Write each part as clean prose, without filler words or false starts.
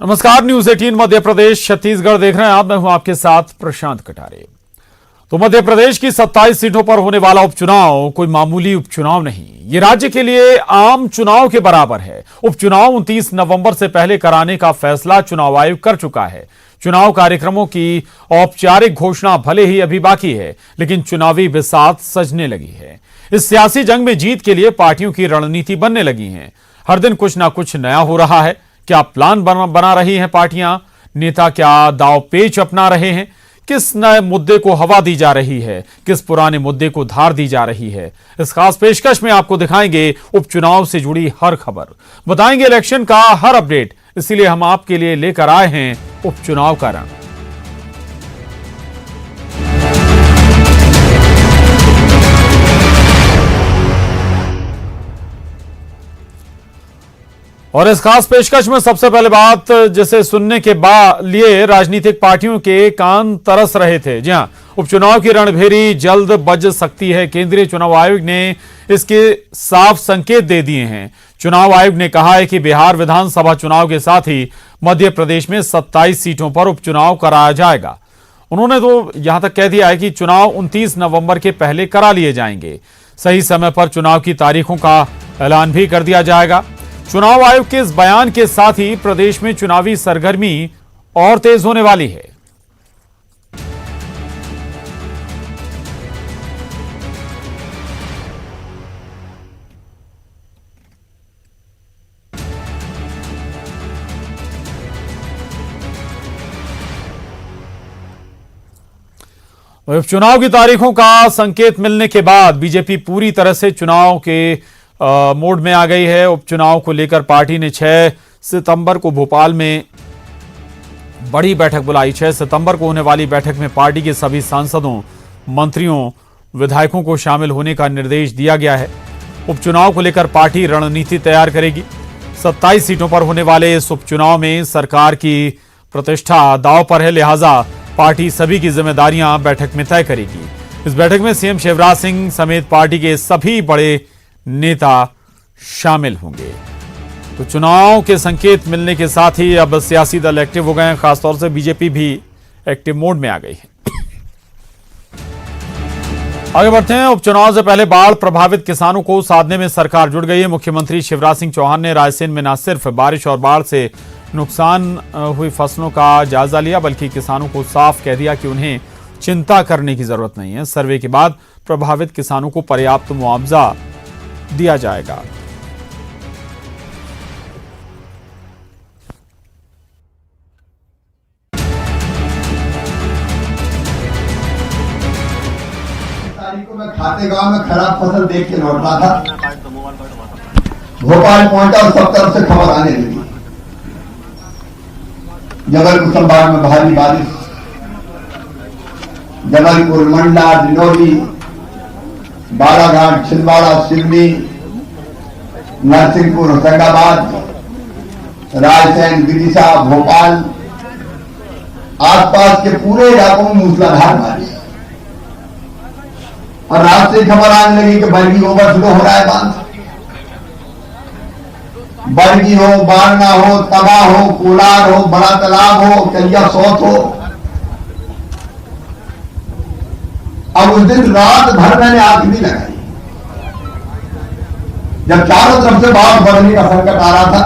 नमस्कार, न्यूज 18 मध्य प्रदेश छत्तीसगढ़ देख रहे हैं आप। मैं हूं आपके साथ प्रशांत कटारे। तो मध्य प्रदेश की 27 सीटों पर होने वाला उपचुनाव कोई मामूली उपचुनाव नहीं, ये राज्य के लिए आम चुनाव के बराबर है। उपचुनाव 29 नवंबर से पहले कराने का फैसला चुनाव आयोग कर चुका है। चुनाव कार्यक्रमों की औपचारिक घोषणा भले ही अभी बाकी है, लेकिन चुनावी बिसात सजने लगी है। इस सियासी जंग में जीत के लिए पार्टियों की रणनीति बनने लगी है। हर दिन कुछ ना कुछ नया हो रहा है। क्या प्लान बना रही हैं पार्टियां, नेता क्या दाव पेच अपना रहे हैं, किस नए मुद्दे को हवा दी जा रही है, किस पुराने मुद्दे को धार दी जा रही है। इस खास पेशकश में आपको दिखाएंगे उपचुनाव से जुड़ी हर खबर, बताएंगे इलेक्शन का हर अपडेट। इसीलिए हम आपके लिए लेकर आए हैं उपचुनाव का रंग। और इस खास पेशकश में सबसे पहले बात जिसे सुनने के लिए राजनीतिक पार्टियों के कान तरस रहे थे। जी हां, उपचुनाव की रणभेरी जल्द बज सकती है। केंद्रीय चुनाव आयोग ने इसके साफ संकेत दे दिए हैं। चुनाव आयोग ने कहा है कि बिहार विधानसभा चुनाव के साथ ही मध्य प्रदेश में 27 सीटों पर उपचुनाव कराया जाएगा। उन्होंने तो यहां तक कह दिया है कि चुनाव 29 नवंबर के पहले करा लिए जाएंगे। सही समय पर चुनाव की तारीखों का ऐलान भी कर दिया जाएगा। चुनाव आयोग के इस बयान के साथ ही प्रदेश में चुनावी सरगर्मी और तेज होने वाली है। चुनाव की तारीखों का संकेत मिलने के बाद बीजेपी पूरी तरह से चुनाव के मोड में आ गई है। उपचुनाव को लेकर पार्टी ने 6 सितंबर को भोपाल में बड़ी बैठक बुलाई। 6 सितंबर को होने वाली बैठक में पार्टी के सभी सांसदों, मंत्रियों, विधायकों को शामिल होने का निर्देश दिया गया है। उपचुनाव को लेकर पार्टी रणनीति तैयार करेगी। 27 सीटों पर होने वाले इस उपचुनाव में सरकार की प्रतिष्ठा दांव पर है, लिहाजा पार्टी सभी की जिम्मेदारियां बैठक में तय करेगी। इस बैठक में सीएम शिवराज सिंह समेत पार्टी के सभी बड़े नेता शामिल होंगे। तो चुनाव के संकेत मिलने के साथ ही अब सियासी दल एक्टिव हो गए हैं। खासतौर से बीजेपी भी एक्टिव मोड में आ गई है। आगे बढ़ते हैं। उपचुनाव से पहले बाढ़ प्रभावित किसानों को साधने में सरकार जुट गई है। मुख्यमंत्री शिवराज सिंह चौहान ने रायसेन में न सिर्फ बारिश और बाढ़ से नुकसान हुई फसलों का जायजा लिया, बल्कि किसानों को साफ कह दिया कि उन्हें चिंता करने की जरूरत नहीं है। सर्वे के बाद प्रभावित किसानों को पर्याप्त मुआवजा दिया जाएगा। तारीख को मैं खाते गांव में खराब फसल देख के लौट रहा था। भोपाल पहुंचा और सब तरफ से खबर आने लगी। जबलपुर संभाग में भारी बारिश, जबलपुर, मंडला, डिंडोरी, बालाघाट, छिंदवाड़ा, सिवनी, नरसिंहपुर, होशंगाबाद, रायसेन, विदिशा, भोपाल आसपास के पूरे इलाकों में मूसलाधार बारिश। और रात से खबर आने लगी कि बरगी ओवरफ्लो हो रहा है बांध। बरगी हो, बारना हो, तबाह हो, कोलार हो, बड़ा तालाब हो, कलिया सौत हो। अब उस दिन रात भर मैंने आंख नहीं लगाई। जब चारों तरफ से बाढ़ बढ़ने का संकट आ रहा था,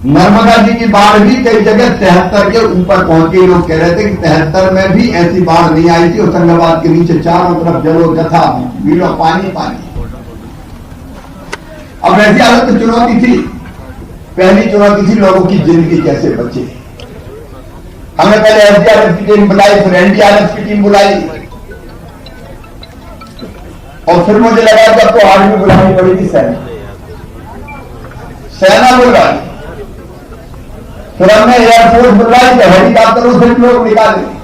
नर्मदा जी की बाढ़ भी कई जगह 73 के ऊपर पहुंच गई। लोग कह रहे थे कि 73 में भी ऐसी बाढ़ नहीं आई थी। होशंगाबाद के नीचे चारों तरफ जलो जथा, बीलो पानी पानी। अब ऐसी हालत में चुनौती थी। पहली चुनौती थी लोगों की जिंदगी कैसे बचे। हमने पहले एसडीआरएफ की टीम बुलाई, फिर एनडीआरएफ की टीम बुलाई, और फिर मुझे लगा कि अब तो आर्मी बुलानी पड़ेगी, सेना बुलाई। फिर हमने एयरफोर्स बुलाई, तो हेलीकॉप्टरों से लोग निकाले।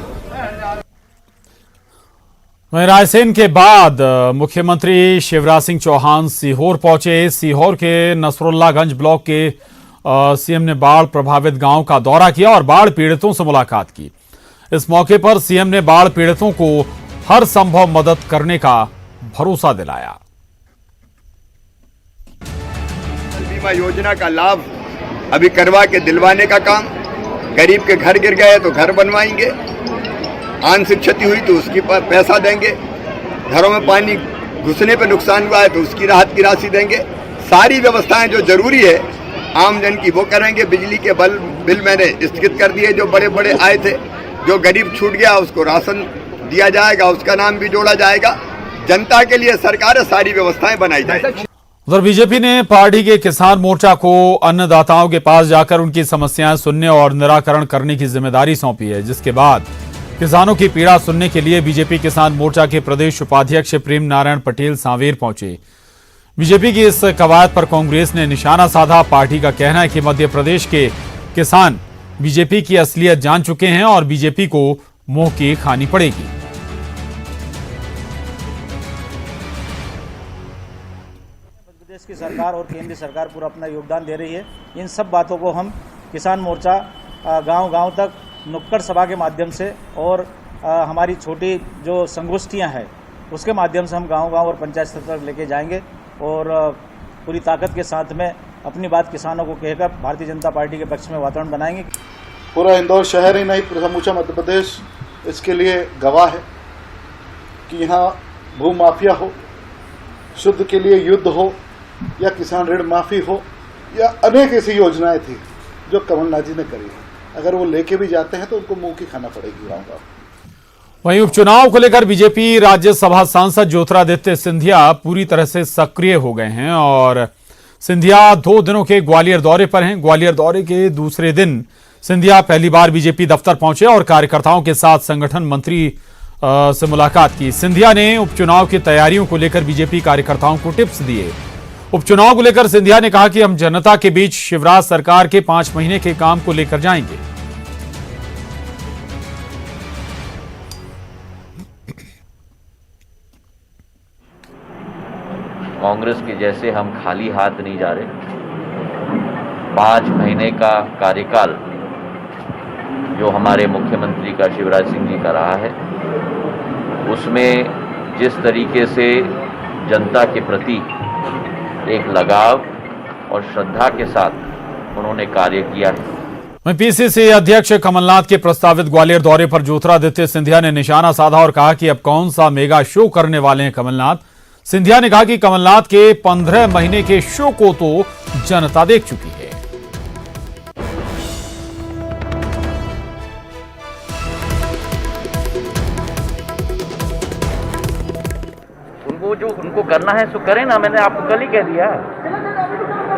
रायसेन के बाद मुख्यमंत्री शिवराज सिंह चौहान सीहोर पहुंचे। सीहोर के नसरुल्लागंज ब्लॉक के सीएम ने बाढ़ प्रभावित गांव का दौरा किया और बाढ़ पीड़ितों से मुलाकात की। इस मौके पर सीएम ने बाढ़ पीड़ितों को हर संभव मदद करने का भरोसा दिलाया। बीमा योजना का लाभ अभी करवा के दिलवाने का काम, गरीब के घर गिर गए तो घर बनवाएंगे, आंशिक क्षति हुई तो उसकी पैसा देंगे, घरों में पानी घुसने पे नुकसान हुआ है तो उसकी राहत की राशि देंगे। सारी व्यवस्थाएं जो जरूरी है आम जन की वो करेंगे। बिजली के बिल मैंने स्थगित कर दिए जो बड़े बड़े आए थे। जो गरीब छूट गया उसको राशन दिया जाएगा, उसका नाम भी जोड़ा जाएगा। जनता के लिए सरकार है, सारी व्यवस्थाएं बनाई जाएगी। उधर बीजेपी ने पार्टी के किसान मोर्चा को अन्नदाताओं के पास जाकर उनकी समस्याएं सुनने और निराकरण करने की जिम्मेदारी सौंपी है, जिसके बाद किसानों की पीड़ा सुनने के लिए बीजेपी किसान मोर्चा के प्रदेश उपाध्यक्ष प्रेम नारायण पटेल सांवेर पहुंचे। बीजेपी की इस कवायद पर कांग्रेस ने निशाना साधा। पार्टी का कहना है कि मध्य प्रदेश के किसान बीजेपी की असलियत जान चुके हैं और बीजेपी को मुंह की खानी पड़ेगी। प्रदेश की सरकार और केंद्र सरकार पूरा अपना योगदान दे रही है। इन सब बातों को हम किसान मोर्चा गांव-गांव तक नुक्कड़ सभा के माध्यम से और हमारी छोटी जो संगोष्ठियां हैं उसके माध्यम से हम गांव-गांव और पंचायत स्तर तक लेके जाएंगे और पूरी ताकत के साथ में अपनी बात किसानों को कहकर भारतीय जनता पार्टी के पक्ष में वातावरण बनाएंगे। पूरा इंदौर शहर ही नहीं, पूरा समूचा मध्य प्रदेश इसके लिए गवाह है कि यहाँ भू माफिया हो, शुद्ध के लिए युद्ध हो या किसान ऋण माफी हो या अनेक ऐसी योजनाएं थी जो कमलनाथ जी ने करी है। अगर वो लेके भी जाते हैं तो उनको मुंह की खाना पड़ेगी गाँव। वहीं उपचुनाव को लेकर बीजेपी राज्यसभा सांसद ज्योतिरादित्य सिंधिया पूरी तरह से सक्रिय हो गए हैं और सिंधिया 2 दिनों के ग्वालियर दौरे पर हैं। ग्वालियर दौरे के दूसरे दिन सिंधिया पहली बार बीजेपी दफ्तर पहुंचे और कार्यकर्ताओं के साथ संगठन मंत्री से मुलाकात की। सिंधिया ने उपचुनाव की तैयारियों को लेकर बीजेपी कार्यकर्ताओं को टिप्स दिए। उपचुनाव को लेकर सिंधिया ने कहा कि हम जनता के बीच शिवराज सरकार के 5 महीने के काम को लेकर जाएंगे। कांग्रेस के जैसे हम खाली हाथ नहीं जा रहे। 5 महीने का कार्यकाल जो हमारे मुख्यमंत्री का शिवराज सिंह जी का रहा है, उसमें जिस तरीके से जनता के प्रति एक लगाव और श्रद्धा के साथ उन्होंने कार्य किया है। पीसीसी अध्यक्ष कमलनाथ के प्रस्तावित ग्वालियर दौरे पर ज्योतिरादित्य सिंधिया ने निशाना साधा और कहा कि अब कौन सा मेगा शो करने वाले हैं कमलनाथ। सिंधिया ने कहा कि कमलनाथ के 15 महीने के शो को तो जनता देख चुकी है। उनको करना है सो करें ना। मैंने आपको कल ही कह दिया,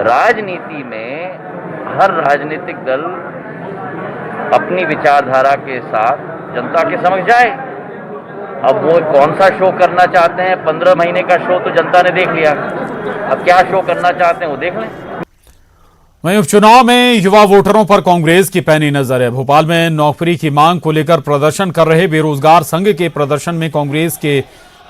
राजनीति में हर राजनीतिक दल अपनी विचारधारा के साथ जनता के समक्ष जाए। अब वो कौन सा शो करना चाहते हैं, 15 महीने का शो तो जनता ने देख लिया, अब क्या शो करना चाहते हैं वो देख लें। वहीं उपचुनाव में युवा वोटरों पर कांग्रेस की पैनी नजर है। भोपाल में नौकरी की मांग को लेकर प्रदर्शन कर रहे बेरोजगार संघ के प्रदर्शन में कांग्रेस के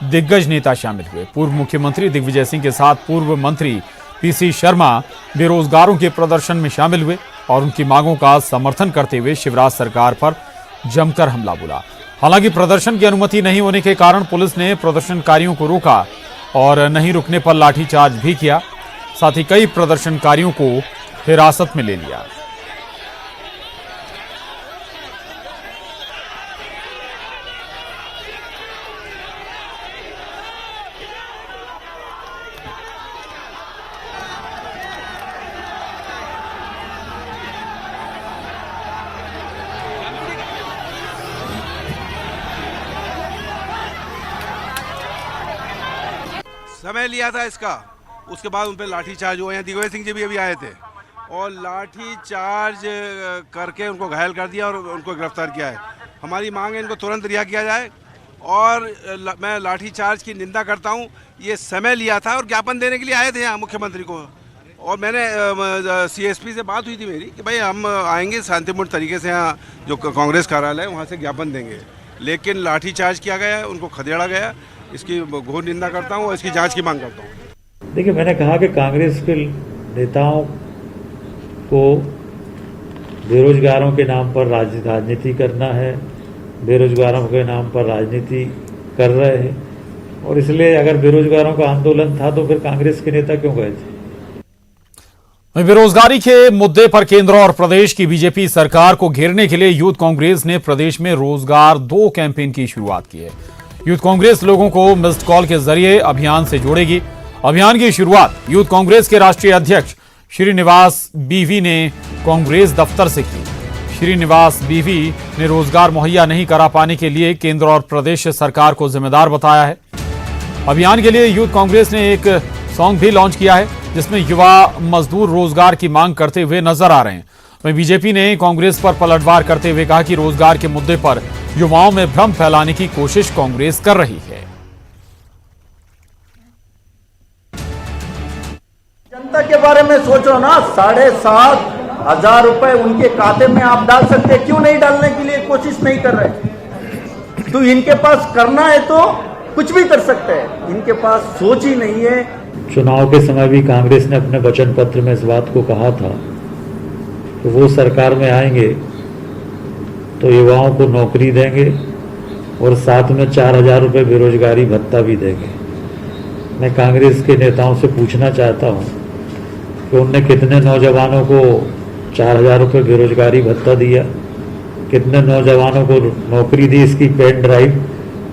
दिग्गज नेता शामिल हुए। पूर्व मुख्यमंत्री दिग्विजय सिंह के साथ पूर्व मंत्री पीसी शर्मा बेरोजगारों के प्रदर्शन में शामिल हुए और उनकी मांगों का समर्थन करते हुए शिवराज सरकार पर जमकर हमला बोला। हालांकि प्रदर्शन की अनुमति नहीं होने के कारण पुलिस ने प्रदर्शनकारियों को रोका और नहीं रुकने पर लाठीचार्ज भी किया। साथ ही कई प्रदर्शनकारियों को हिरासत में ले लिया। समय लिया था इसका, उसके बाद उन पर लाठीचार्ज हुआ। यहाँ दिग्विजय सिंह जी भी अभी आए थे और लाठीचार्ज करके उनको घायल कर दिया और उनको गिरफ्तार किया है। हमारी मांग है इनको तुरंत रिहा किया जाए और मैं लाठीचार्ज की निंदा करता हूँ। ये समय लिया था और ज्ञापन देने के लिए आए थे यहाँ मुख्यमंत्री को, और मैंने सीएसपी से बात हुई थी मेरी कि भाई हम आएंगे शांतिपूर्ण तरीके से, यहाँ जो कांग्रेस कार्यालय है वहाँ से ज्ञापन देंगे, लेकिन लाठीचार्ज किया गया, उनको खदेड़ा गया। इसकी घोर निंदा करता हूँ और इसकी जांच की मांग करता हूँ। देखिए, मैंने कहा कि कांग्रेस के नेताओं को बेरोजगारों के नाम पर राजनीति करना है, बेरोजगारों के नाम पर राजनीति कर रहे हैं, और इसलिए अगर बेरोजगारों का आंदोलन था तो फिर कांग्रेस के नेता क्यों गए थे। बेरोजगारी के मुद्दे पर केंद्र और प्रदेश की बीजेपी सरकार को घेरने के लिए यूथ कांग्रेस ने प्रदेश में रोजगार 2 कैंपेन की शुरुआत की है। यूथ कांग्रेस लोगों को मिस्ड कॉल के जरिए अभियान से जोड़ेगी। अभियान की शुरुआत यूथ कांग्रेस के राष्ट्रीय अध्यक्ष श्रीनिवास बीवी ने कांग्रेस दफ्तर से की। श्रीनिवास बीवी ने रोजगार मुहैया नहीं करा पाने के लिए केंद्र और प्रदेश सरकार को जिम्मेदार बताया है। अभियान के लिए यूथ कांग्रेस ने एक सॉन्ग भी लॉन्च किया है जिसमें युवा मजदूर रोजगार की मांग करते हुए नजर आ रहे हैं। वहीं बीजेपी ने कांग्रेस पर पलटवार करते हुए कहा कि रोजगार के मुद्दे पर युवाओं में भ्रम फैलाने की कोशिश कांग्रेस कर रही है। जनता के बारे में सोचो ना, 7,500 रुपए उनके खाते में आप डाल सकते, क्यों नहीं डालने के लिए कोशिश नहीं कर रहे? तो इनके पास करना है तो कुछ भी कर सकते हैं, इनके पास सोच ही नहीं है। चुनाव के समय भी कांग्रेस ने अपने वचन पत्र में इस बात को कहा था कि वो सरकार में आएंगे तो युवाओं को नौकरी देंगे और साथ में 4,000 रुपये बेरोजगारी भत्ता भी देंगे। मैं कांग्रेस के नेताओं से पूछना चाहता हूं कि उनने कितने नौजवानों को 4,000 रुपये बेरोजगारी भत्ता दिया, कितने नौजवानों को नौकरी दी। इसकी पेन ड्राइव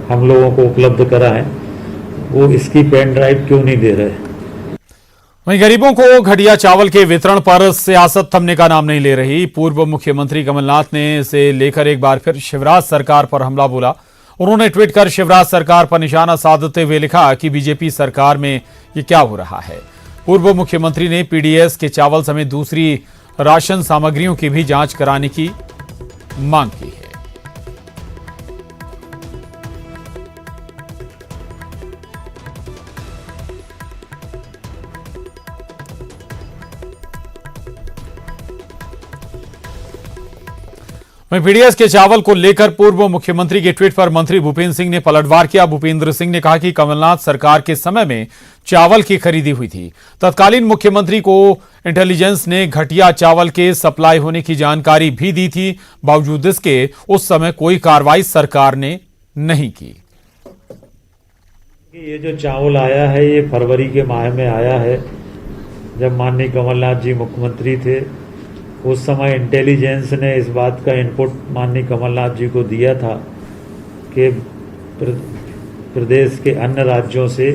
हम लोगों को उपलब्ध कराएं, वो इसकी पेन ड्राइव क्यों नहीं दे रहे? वहीं गरीबों को घटिया चावल के वितरण पर सियासत थमने का नाम नहीं ले रही। पूर्व मुख्यमंत्री कमलनाथ ने इसे लेकर एक बार फिर शिवराज सरकार पर हमला बोला। उन्होंने ट्वीट कर शिवराज सरकार पर निशाना साधते हुए लिखा कि बीजेपी सरकार में ये क्या हो रहा है। पूर्व मुख्यमंत्री ने पीडीएस के चावल समेत दूसरी राशन सामग्रियों की भी जांच कराने की मांग की है। पीडीएस के चावल को लेकर पूर्व मुख्यमंत्री के ट्वीट पर मंत्री भूपेंद्र सिंह ने पलटवार किया। भूपेंद्र सिंह ने कहा कि कमलनाथ सरकार के समय में चावल की खरीदी हुई थी। तत्कालीन मुख्यमंत्री को इंटेलिजेंस ने घटिया चावल के सप्लाई होने की जानकारी भी दी थी। बावजूद इसके उस समय कोई कार्रवाई सरकार ने नहीं की। ये जो चावल आया है ये फरवरी के माह में आया है, जब माननीय कमलनाथ जी मुख्यमंत्री थे। उस समय इंटेलिजेंस ने इस बात का इनपुट माननीय कमलनाथ जी को दिया था कि प्रदेश के अन्य राज्यों से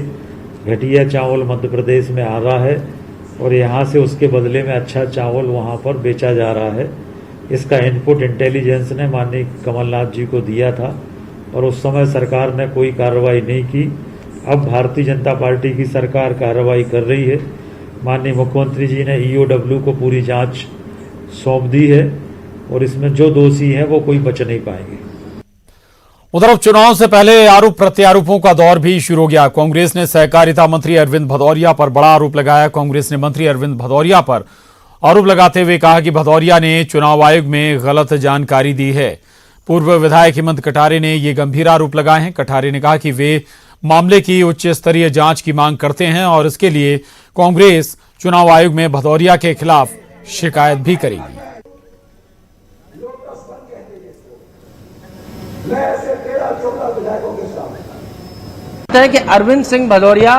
घटिया चावल मध्य प्रदेश में आ रहा है और यहाँ से उसके बदले में अच्छा चावल वहाँ पर बेचा जा रहा है। इसका इनपुट इंटेलिजेंस ने माननीय कमलनाथ जी को दिया था और उस समय सरकार ने कोई कार्रवाई नहीं की। अब भारतीय जनता पार्टी की सरकार कार्रवाई कर रही है। माननीय मुख्यमंत्री जी ने ईओडब्ल्यू को पूरी जांच सौंप दी है और इसमें जो दोषी हैं वो कोई बच नहीं पाएंगे। उधर उपचुनाव से पहले आरोप प्रत्यारोपों का दौर भी शुरू हो गया। कांग्रेस ने सहकारिता मंत्री अरविंद भदौरिया पर बड़ा आरोप लगाया। कांग्रेस ने मंत्री अरविंद भदौरिया पर आरोप लगाते हुए कहा कि भदौरिया ने चुनाव आयोग में गलत जानकारी दी है। पूर्व विधायक हेमंत कटारे ने ये गंभीर आरोप लगाए हैं। कटारे ने कहा कि वे मामले की उच्च स्तरीय जांच की मांग करते हैं और इसके लिए कांग्रेस चुनाव आयोग में भदौरिया के खिलाफ शिकायत भी करेगी। है कि अरविंद सिंह भदौरिया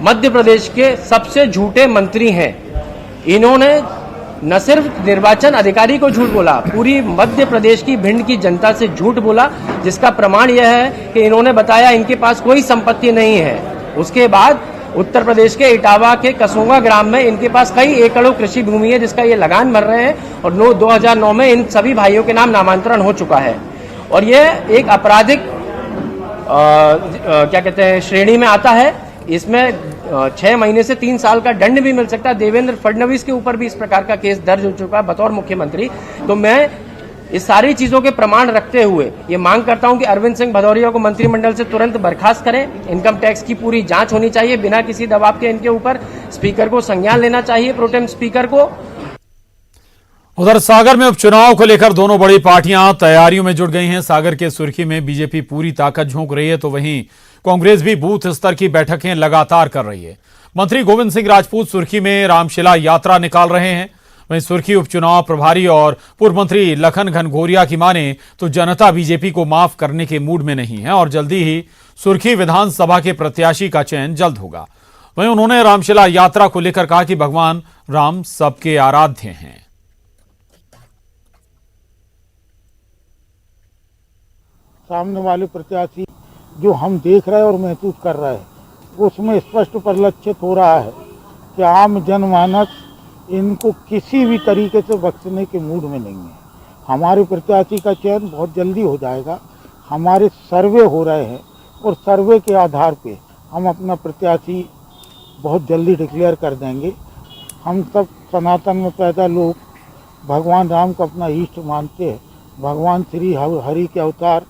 मध्य प्रदेश के सबसे झूठे मंत्री हैं। इन्होंने न सिर्फ निर्वाचन अधिकारी को झूठ बोला, पूरी मध्य प्रदेश की भिंड की जनता से झूठ बोला, जिसका प्रमाण यह है कि इन्होंने बताया इनके पास कोई संपत्ति नहीं है। उसके बाद उत्तर प्रदेश के इटावा के कसोंगा ग्राम में इनके पास कई एकड़ों कृषि भूमि है जिसका ये लगान भर रहे हैं और 2009 में इन सभी भाइयों के नाम नामांतरण हो चुका है और ये एक आपराधिक क्या कहते हैं श्रेणी में आता है। इसमें 6 महीने से 3 साल का दंड भी मिल सकता है। देवेंद्र फडणवीस के ऊपर भी इस प्रकार का केस दर्ज हो चुका है बतौर मुख्यमंत्री। तो मैं इस सारी चीजों के प्रमाण रखते हुए ये मांग करता हूं कि अरविंद सिंह भदौरिया को मंत्रिमंडल से तुरंत बर्खास्त करें। इनकम टैक्स की पूरी जांच होनी चाहिए बिना किसी दबाव के इनके ऊपर। स्पीकर को संज्ञान लेना चाहिए, प्रोटेम स्पीकर को। उधर सागर में उपचुनाव को लेकर दोनों बड़ी पार्टियां तैयारियों में जुट गई हैं। सागर के सुर्खी में बीजेपी पूरी ताकत झोंक रही है तो वहीं कांग्रेस भी बूथ स्तर की बैठकें लगातार कर रही है। मंत्री गोविंद सिंह राजपूत सुर्खी में रामशिला यात्रा निकाल रहे हैं। वहीं सुर्खी उपचुनाव प्रभारी और पूर्व मंत्री लखन घनघोरिया की माने तो जनता बीजेपी को माफ करने के मूड में नहीं है और जल्दी ही सुर्खी विधानसभा के प्रत्याशी का चयन जल्द होगा। वहीं उन्होंने रामशिला यात्रा को लेकर कहा कि भगवान राम सबके आराध्य हैं। सामने वाले प्रत्याशी जो हम देख रहे हैं और महसूस कर रहे हैं, उसमें स्पष्ट परिलक्षित हो रहा है कि आम जनमानस इनको किसी भी तरीके से बख्शने के मूड में नहीं है। हमारे प्रत्याशी का चयन बहुत जल्दी हो जाएगा। हमारे सर्वे हो रहे हैं और सर्वे के आधार पे हम अपना प्रत्याशी बहुत जल्दी डिक्लेयर कर देंगे। हम सब सनातन में पैदा लोग भगवान राम को अपना इष्ट मानते हैं। भगवान श्री हरि के अवतार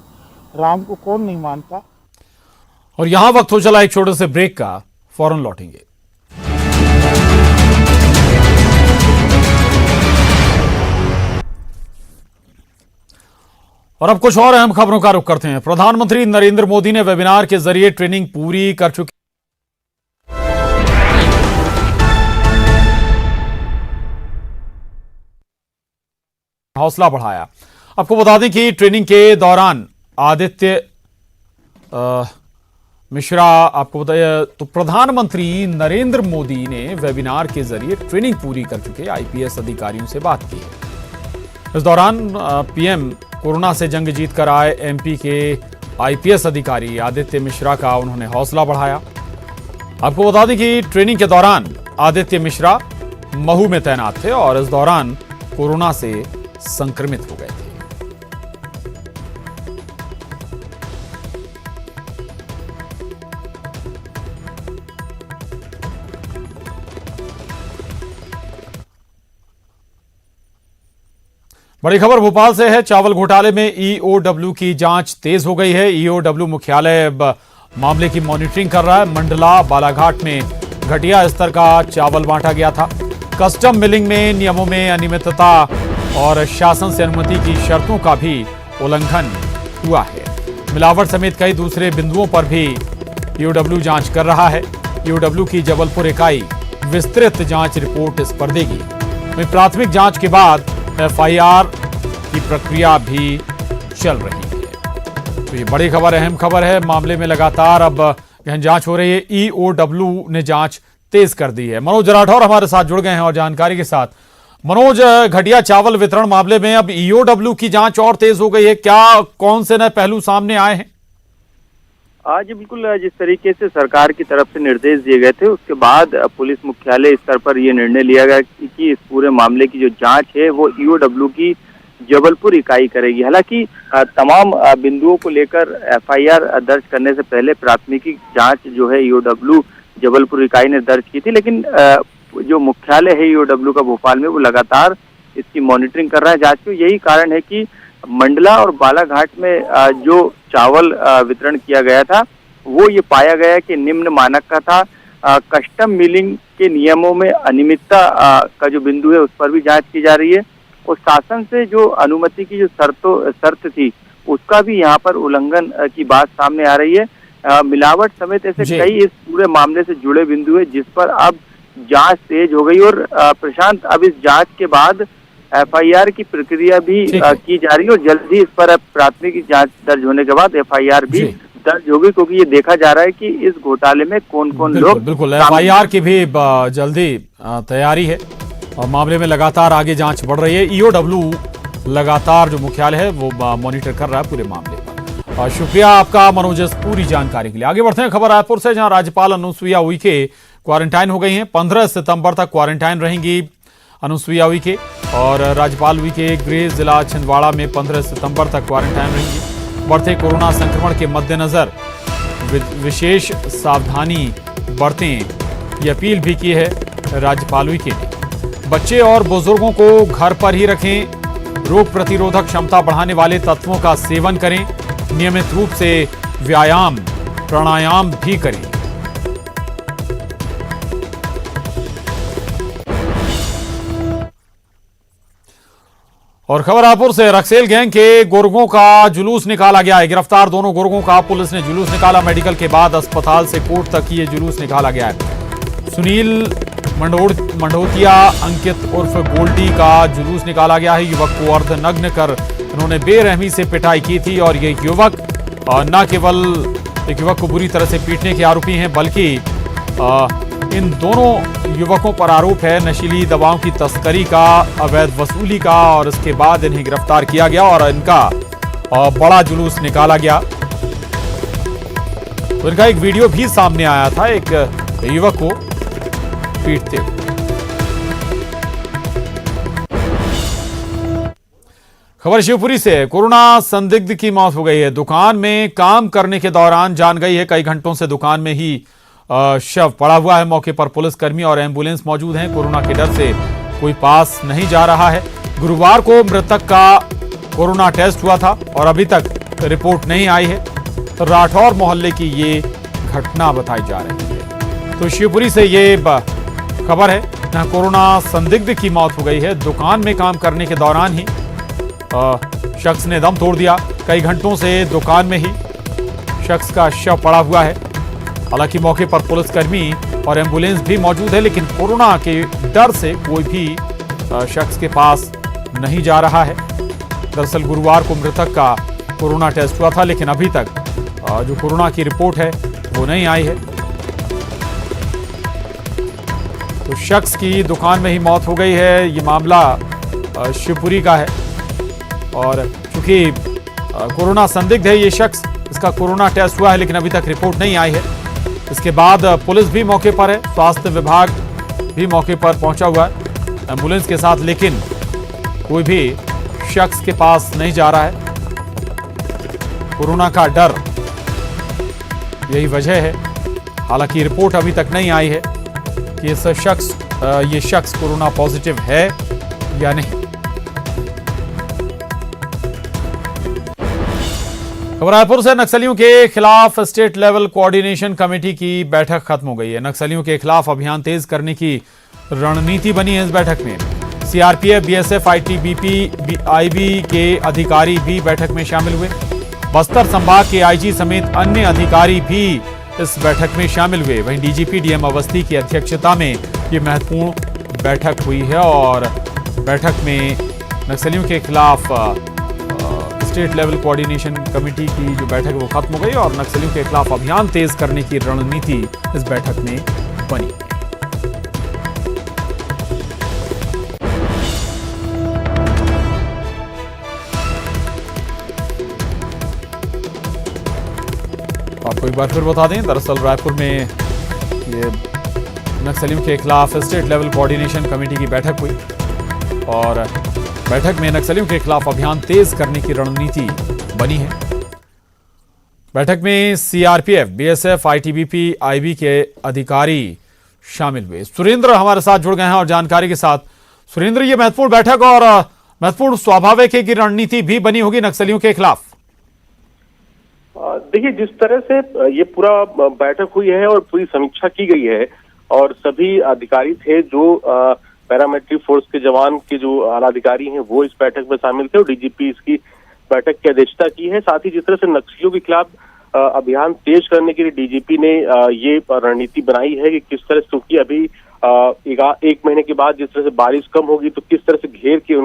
राम को कौन नहीं मानता। और यहां वक्त हो चला एक छोटे से ब्रेक का, फौरन लौटेंगे। और अब कुछ और अहम खबरों का रुख करते हैं। प्रधानमंत्री नरेंद्र मोदी ने वेबिनार के जरिए ट्रेनिंग पूरी कर चुकी हौसला बढ़ाया। आपको बता दें कि ट्रेनिंग के दौरान आदित्य मिश्रा, आपको बताया, तो प्रधानमंत्री नरेंद्र मोदी ने वेबिनार के जरिए ट्रेनिंग पूरी कर चुके आईपीएस अधिकारियों से बात की है। इस दौरान पीएम कोरोना से जंग जीत कर आए एमपी के आईपीएस अधिकारी आदित्य मिश्रा का उन्होंने हौसला बढ़ाया। आपको बता दें कि ट्रेनिंग के दौरान आदित्य मिश्रा महू में तैनात थे और इस दौरान कोरोना से संक्रमित हो गए थे। बड़ी खबर भोपाल से है। चावल घोटाले में ईओडब्ल्यू की जांच तेज हो गई है। ईओडब्ल्यू मुख्यालय मामले की मॉनिटरिंग कर रहा है। मंडला बालाघाट में घटिया स्तर का चावल बांटा गया था। कस्टम मिलिंग में नियमों में अनियमितता और शासन से अनुमति की शर्तों का भी उल्लंघन हुआ है। मिलावट समेत कई दूसरे बिंदुओं पर भी ईओडब्ल्यू जांच कर रहा है। ईओडब्ल्यू की जबलपुर इकाई विस्तृत जांच रिपोर्ट इस पर देगी। वहीं प्राथमिक जांच के बाद एफआईआर की प्रक्रिया भी चल रही है। तो ये बड़ी खबर, अहम खबर है। मामले में लगातार अब गहन जांच हो रही है। ईओडब्ल्यू ने जांच तेज कर दी है। मनोज राठौर हमारे साथ जुड़ गए हैं और जानकारी के साथ। मनोज, घटिया चावल वितरण मामले में अब ईओडब्ल्यू की जांच और तेज हो गई है। क्या कौन से नए पहलू सामने आए हैं? आज बिल्कुल जिस तरीके से सरकार की तरफ से निर्देश दिए गए थे, उसके बाद पुलिस मुख्यालय स्तर पर यह निर्णय लिया गया कि इस पूरे मामले की जो जांच है वो ईओडब्ल्यू की जबलपुर इकाई करेगी। हालांकि तमाम बिंदुओं को लेकर एफआईआर दर्ज करने से पहले प्राथमिकी जांच जो है ईओडब्ल्यू जबलपुर इकाई ने दर्ज की थी, लेकिन जो मुख्यालय है ईओडब्ल्यू का भोपाल में, वो लगातार इसकी मॉनिटरिंग कर रहा है जांच की। यही कारण है कि मंडला और बालाघाट में जो चावल वितरण किया गया था वो ये पाया गया कि निम्न मानक का था। कस्टम मिलिंग के नियमों में अनियमितता का जो बिंदु है उस पर भी जांच की जा रही है और शासन से जो अनुमति की जो शर्त थी उसका भी यहाँ पर उल्लंघन की बात सामने आ रही है। मिलावट समेत ऐसे कई इस पूरे मामले से जुड़े बिंदु है जिस पर अब जांच तेज हो गई और प्रशांत, अब इस जांच के बाद एफआईआर की प्रक्रिया भी की जा रही है और जल्द ही इस पर प्राथमिक जांच दर्ज होने के बाद एफआईआर भी दर्ज होगी, क्योंकि ये देखा जा रहा है कि इस घोटाले में कौन कौन लोग। बिल्कुल, एफआईआर की भी जल्दी तैयारी है और मामले में लगातार आगे जांच बढ़ रही है। ईओडब्ल्यू लगातार जो मुख्यालय है वो मॉनिटर कर रहा है पूरे मामले पर। और शुक्रिया आपका मनोज इस पूरी जानकारी के लिए। आगे बढ़ते हैं खबर रायपुर से, जहां राज्यपाल अनुसुईया उइके क्वारंटाइन हो गई हैं। 15 सितंबर तक क्वारंटाइन रहेंगी अनुसुईया उइके और राज्यपाल उइके गृह जिला छिंदवाड़ा में 15 सितंबर तक क्वारंटाइन रहेंगी। बढ़ते कोरोना संक्रमण के मद्देनजर विशेष सावधानी बरतें, ये अपील भी की है राज्यपाल उइके ने। बच्चे और बुजुर्गों को घर पर ही रखें। रोग प्रतिरोधक क्षमता बढ़ाने वाले तत्वों का सेवन करें। नियमित रूप से व्यायाम प्राणायाम भी करें। और खबर रायपुर से, रक्सेल गैंग के गुर्गों का जुलूस निकाला गया है। गिरफ्तार दोनों गुर्गों का पुलिस ने जुलूस निकाला। मेडिकल के बाद अस्पताल से कोर्ट तक ये जुलूस निकाला गया है। सुनील मंडोतिया अंकित उर्फ गोल्डी का जुलूस निकाला गया है। युवक को अर्धनग्न कर उन्होंने बेरहमी से पिटाई की थी और ये युवक न केवल एक युवक को बुरी तरह से पीटने के आरोपी हैं, बल्कि इन दोनों युवकों पर आरोप है नशीली दवाओं की तस्करी का, अवैध वसूली का, और इसके बाद इन्हें गिरफ्तार किया गया और इनका बड़ा जुलूस निकाला गया। तो इनका एक वीडियो भी सामने आया था एक युवक को पीटते हुए। खबर शिवपुरी से, कोरोना संदिग्ध की मौत हो गई है। दुकान में काम करने के दौरान जान गई है। कई घंटों से दुकान में ही शव पड़ा हुआ है। मौके पर पुलिसकर्मी और एम्बुलेंस मौजूद हैं। कोरोना के डर से कोई पास नहीं जा रहा है। गुरुवार को मृतक का कोरोना टेस्ट हुआ था और अभी तक रिपोर्ट नहीं आई है। तो राठौर मोहल्ले की ये घटना बताई जा रही है। तो शिवपुरी से ये खबर है, जहां कोरोना संदिग्ध की मौत हो गई है। दुकान में काम करने के दौरान ही शख्स ने दम तोड़ दिया। कई घंटों से दुकान में ही शख्स का शव पड़ा हुआ है। हालांकि मौके पर पुलिसकर्मी और एम्बुलेंस भी मौजूद है, लेकिन कोरोना के डर से कोई भी शख्स के पास नहीं जा रहा है। दरअसल गुरुवार को मृतक का कोरोना टेस्ट हुआ था, लेकिन अभी तक जो कोरोना की रिपोर्ट है वो नहीं आई है। तो शख्स की दुकान में ही मौत हो गई है। ये मामला शिवपुरी का है और चूंकि कोरोना संदिग्ध है ये शख्स, इसका कोरोना टेस्ट हुआ है लेकिन अभी तक रिपोर्ट नहीं आई है। इसके बाद पुलिस भी मौके पर है, स्वास्थ्य विभाग भी मौके पर पहुंचा हुआ है एम्बुलेंस के साथ, लेकिन कोई भी शख्स के पास नहीं जा रहा है। कोरोना का डर यही वजह है। हालांकि रिपोर्ट अभी तक नहीं आई है कि ये शख्स कोरोना पॉजिटिव है या नहीं। खबर रायपुर से, नक्सलियों के खिलाफ स्टेट लेवल कोऑर्डिनेशन कमेटी की बैठक खत्म हो गई है। नक्सलियों के खिलाफ अभियान तेज करने की रणनीति बनी है। इस बैठक में सीआरपीएफ, बीएसएफ, आईटीबीपी, आईबी के अधिकारी भी बैठक में शामिल हुए। बस्तर संभाग के आईजी समेत अन्य अधिकारी भी इस बैठक में शामिल हुए। वहीं डीजीपी डीएम अवस्थी की अध्यक्षता में ये महत्वपूर्ण बैठक हुई है और बैठक में नक्सलियों के खिलाफ स्टेट लेवल कोऑर्डिनेशन कमेटी की जो बैठक वो खत्म हो गई और नक्सलियों के खिलाफ अभियान तेज करने की रणनीति इस बैठक में बनी। आपको एक बार फिर बता दें, दरअसल रायपुर में ये नक्सलियों के खिलाफ स्टेट लेवल कोऑर्डिनेशन कमेटी की बैठक हुई और बैठक में नक्सलियों के खिलाफ अभियान तेज करने की रणनीति बनी है। बैठक में सीआरपीएफ, बीएसएफ, आईटीबीपी, आईबी के अधिकारी शामिल हुए। सुरेंद्र हमारे साथ जुड़ गए हैं और जानकारी के साथ। सुरेंद्र, ये महत्वपूर्ण बैठक और महत्वपूर्ण स्वाभाविक है कि रणनीति भी बनी होगी नक्सलियों के खिलाफ। देखिए, जिस तरह से ये पूरा बैठक हुई है और पूरी समीक्षा की गई है और सभी अधिकारी थे जो पैरामिलिट्री फोर्स के जवान के जो आला अधिकारी हैं वो इस बैठक में शामिल थे और डीजीपी इसकी बैठक की अध्यक्षता की है। साथ ही जिस तरह से नक्सलियों के खिलाफ अभियान तेज करने के लिए डीजीपी ने ये रणनीति बनाई है कि किस तरह से, क्योंकि अभी एक महीने के बाद जिस तरह से बारिश कम होगी तो किस तरह से घेर के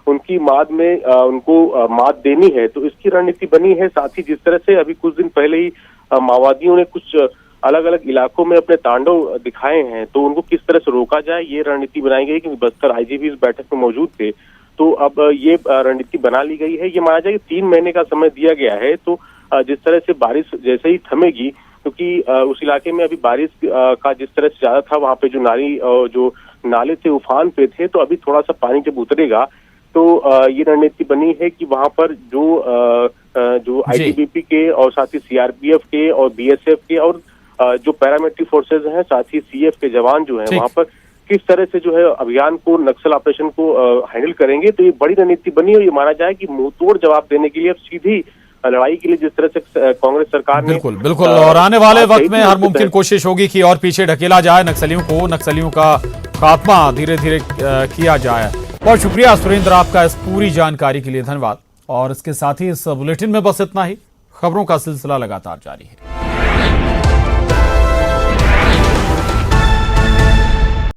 उनकी माद में उनको मात देनी है, तो इसकी रणनीति बनी है। साथ ही जिस तरह से अभी कुछ दिन पहले ही माओवादियों ने कुछ अलग अलग इलाकों में अपने तांडव दिखाए हैं, तो उनको किस तरह से रोका जाए ये रणनीति बनाई गई। क्योंकि बस्तर आईजी भी इस बैठक में मौजूद थे, तो अब ये रणनीति बना ली गई है। ये माना जाए कि 3 महीने का समय दिया गया है, तो जिस तरह से बारिश जैसे ही थमेगी, क्योंकि उस इलाके में अभी बारिश का जिस तरह से ज्यादा था, वहाँ पे जो नाले थे उफान पे थे, तो अभी थोड़ा सा पानी जब उतरेगा तो ये रणनीति बनी है कि वहाँ पर जो आईटीबीपी के और साथ ही सीआरपीएफ के और बीएसएफ के और जो पैरामिलिट्री फोर्सेज हैं, साथ ही सीएफ के जवान जो हैं वहाँ पर किस तरह से जो है अभियान को, नक्सल ऑपरेशन को हैंडल करेंगे। तो ये बड़ी रणनीति बनी और ये माना जाए कि मुंहतोड़ जवाब देने के लिए अब सीधी लड़ाई के लिए जिस तरह से कांग्रेस सरकार ने बिल्कुल और आने वाले वक्त में हर मुमकिन कोशिश होगी कि और पीछे ढकेला जाए नक्सलियों का खात्मा धीरे धीरे किया जाए। बहुत शुक्रिया सुरेंद्र आपका इस पूरी जानकारी के लिए, धन्यवाद। और इसके साथ ही इस बुलेटिन में बस इतना ही। खबरों का सिलसिला लगातार जारी है।